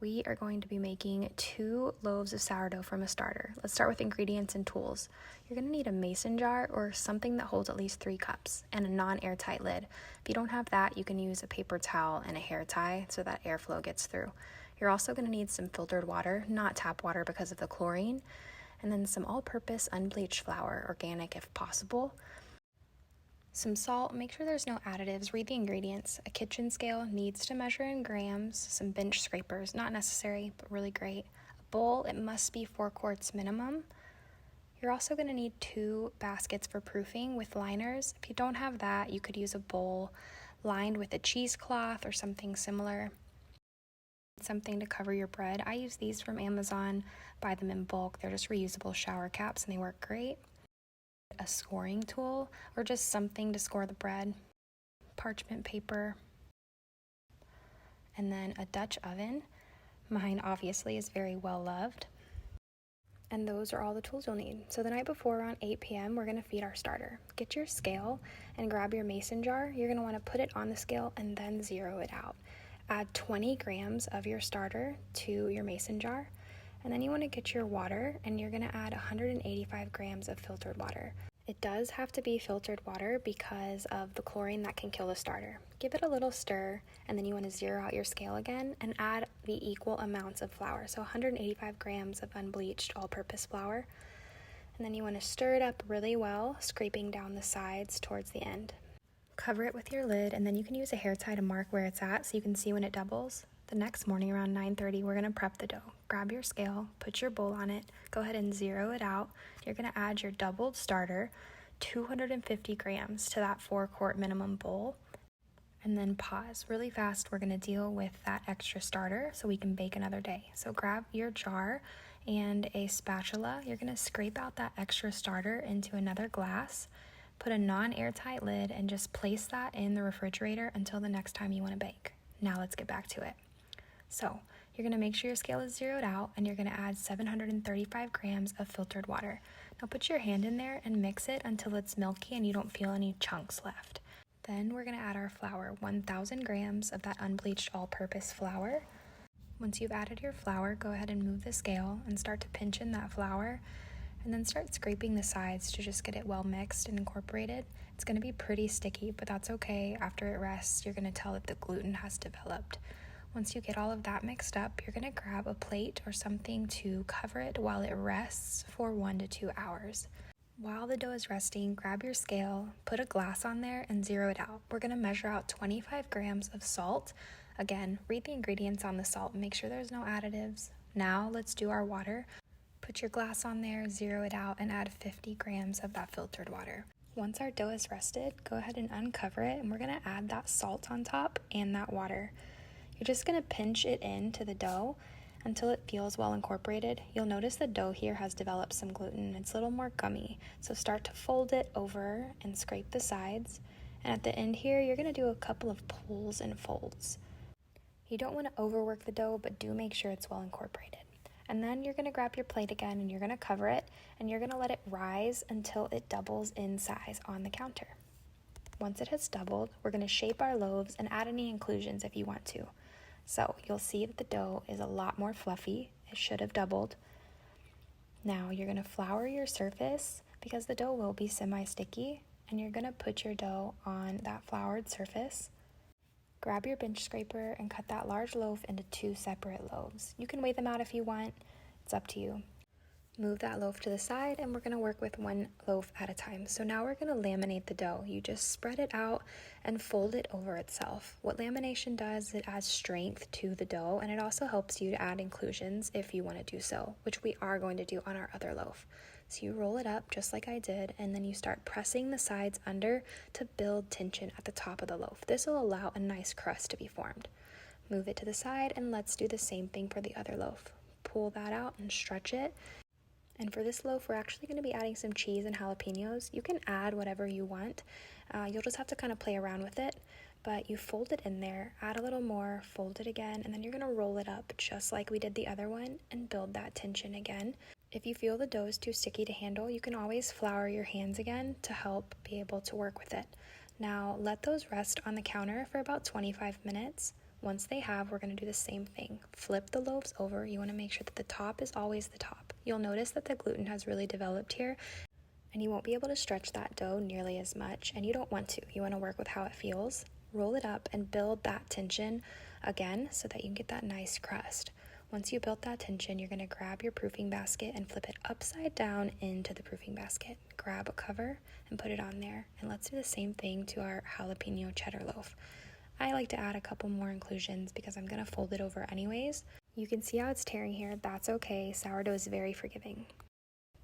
We are going to be making 2 loaves of sourdough from a starter. Let's start with ingredients and tools. You're going to need a mason jar or something that holds at least 3 cups and a non-airtight lid. If you don't have that, you can use a paper towel and a hair tie so that airflow gets through. You're also going to need some filtered water, not tap water because of the chlorine, and then some all-purpose unbleached flour, organic if possible. Some salt, make sure there's no additives, read the ingredients. A kitchen scale needs to measure in grams. Some bench scrapers, not necessary, but really great. A bowl, it must be 4 quarts minimum. You're also going to need 2 baskets for proofing with liners. If you don't have that, you could use a bowl lined with a cheesecloth or something similar. Something to cover your bread. I use these from Amazon, buy them in bulk. They're just reusable shower caps and they work great. A scoring tool or just something to score the bread, parchment paper, and then a Dutch oven. Mine obviously is very well loved. And those are all the tools you'll need. So the night before around 8 p.m. we're going to feed our starter. Get your scale and grab your mason jar. You're going to want to put it on the scale and then zero it out. Add 20 grams of your starter to your mason jar. And then you want to get your water and you're going to add 185 grams of filtered water. It does have to be filtered water because of the chlorine that can kill the starter. Give it a little stir and then you want to zero out your scale again and add the equal amounts of flour. So 185 grams of unbleached all-purpose flour. And then you want to stir it up really well, scraping down the sides towards the end. Cover it with your lid and then you can use a hair tie to mark where it's at so you can see when it doubles. The next morning around 9:30, we're going to prep the dough. Grab your scale, put your bowl on it, go ahead and zero it out. You're going to add your doubled starter, 250 grams to that 4-quart minimum bowl, and then pause. Really fast, we're going to deal with that extra starter so we can bake another day. So grab your jar and a spatula. You're going to scrape out that extra starter into another glass, put a non-airtight lid, and just place that in the refrigerator until the next time you want to bake. Now let's get back to it. So you're going to make sure your scale is zeroed out and you're going to add 735 grams of filtered water. Now put your hand in there and mix it until it's milky and you don't feel any chunks left. Then we're going to add our flour, 1,000 grams of that unbleached all-purpose flour. Once you've added your flour, go ahead and move the scale and start to pinch in that flour and then start scraping the sides to just get it well mixed and incorporated. It's going to be pretty sticky, but that's okay. After it rests, you're going to tell that the gluten has developed. Once you get all of that mixed up, you're going to grab a plate or something to cover it while it rests for 1 to 2 hours. While the dough is resting, grab your scale, put a glass on there, and zero it out. We're going to measure out 25 grams of salt. Again, read the ingredients on the salt and make sure there's no additives. Now let's do our water. Put your glass on there, zero it out, and add 50 grams of that filtered water. Once our dough is rested, go ahead and uncover it, and we're going to add that salt on top and that water. You're just going to pinch it into the dough until it feels well incorporated. You'll notice the dough here has developed some gluten. It's a little more gummy. So start to fold it over and scrape the sides. And at the end here, you're going to do a couple of pulls and folds. You don't want to overwork the dough, but do make sure it's well incorporated. And then you're going to grab your plate again and you're going to cover it and you're going to let it rise until it doubles in size on the counter. Once it has doubled, we're going to shape our loaves and add any inclusions if you want to. So you'll see that the dough is a lot more fluffy. It should have doubled. Now you're going to flour your surface because the dough will be semi-sticky, and you're going to put your dough on that floured surface. Grab your bench scraper and cut that large loaf into 2 separate loaves. You can weigh them out if you want. It's up to you. Move that loaf to the side and we're going to work with 1 loaf at a time. So now we're going to laminate the dough. You just spread it out and fold it over itself. What lamination does is it adds strength to the dough and it also helps you to add inclusions if you want to do so, which we are going to do on our other loaf. So you roll it up just like I did and then you start pressing the sides under to build tension at the top of the loaf. This will allow a nice crust to be formed. Move it to the side and let's do the same thing for the other loaf. Pull that out and stretch it. And for this loaf, we're actually going to be adding some cheese and jalapenos. You can add whatever you want. You'll just have to kind of play around with it. But you fold it in there, add a little more, fold it again, and then you're going to roll it up just like we did the other one and build that tension again. If you feel the dough is too sticky to handle, you can always flour your hands again to help be able to work with it. Now let those rest on the counter for about 25 minutes. Once they have, we're going to do the same thing. Flip the loaves over. You want to make sure that the top is always the top. You'll notice that the gluten has really developed here, and you won't be able to stretch that dough nearly as much, and you don't want to. You want to work with how it feels. Roll it up and build that tension again so that you can get that nice crust. Once you built that tension, you're going to grab your proofing basket and flip it upside down into the proofing basket. Grab a cover and put it on there. And let's do the same thing to our jalapeno cheddar loaf. I like to add a couple more inclusions because I'm going to fold it over anyways. You can see how it's tearing here. That's okay. Sourdough is very forgiving.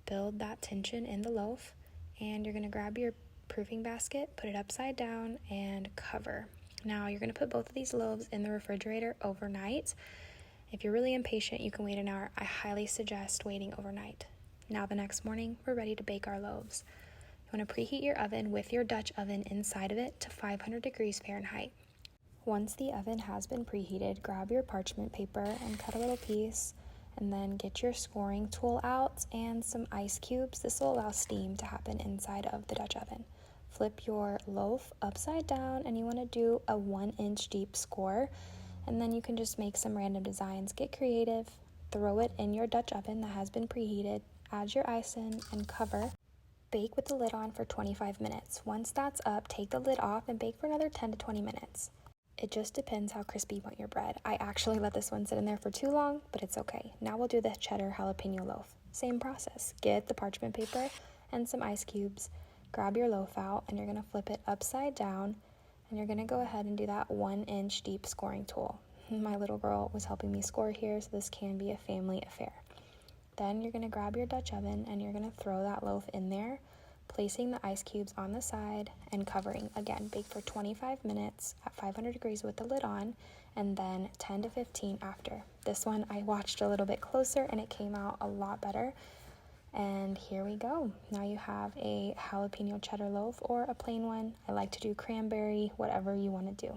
Build that tension in the loaf, and you're going to grab your proofing basket, put it upside down, and cover. Now you're going to put both of these loaves in the refrigerator overnight. If you're really impatient, you can wait an hour. I highly suggest waiting overnight. Now the next morning, we're ready to bake our loaves. You want to preheat your oven with your Dutch oven inside of it to 500 degrees Fahrenheit. Once the oven has been preheated, grab your parchment paper and cut a little piece, and then get your scoring tool out and some ice cubes. This will allow steam to happen inside of the Dutch oven. Flip your loaf upside down, and you want to do a 1-inch deep score, and then you can just make some random designs. Get creative, throw it in your Dutch oven that has been preheated, add your ice in, and cover. Bake with the lid on for 25 minutes. Once that's up, take the lid off and bake for another 10 to 20 minutes. It just depends how crispy you want your bread. I actually let this one sit in there for too long, but it's okay. Now we'll do the cheddar jalapeno loaf. Same process. Get the parchment paper and some ice cubes. Grab your loaf out, and you're going to flip it upside down, and you're going to go ahead and do that 1-inch deep scoring tool. My little girl was helping me score here, so this can be a family affair. Then you're going to grab your Dutch oven, and you're going to throw that loaf in there, placing the ice cubes on the side and covering. Again, bake for 25 minutes at 500 degrees with the lid on, and then 10 to 15 after. This one I watched a little bit closer, and it came out a lot better. And here we go. Now you have a jalapeno cheddar loaf or a plain one. I like to do cranberry, whatever you want to do.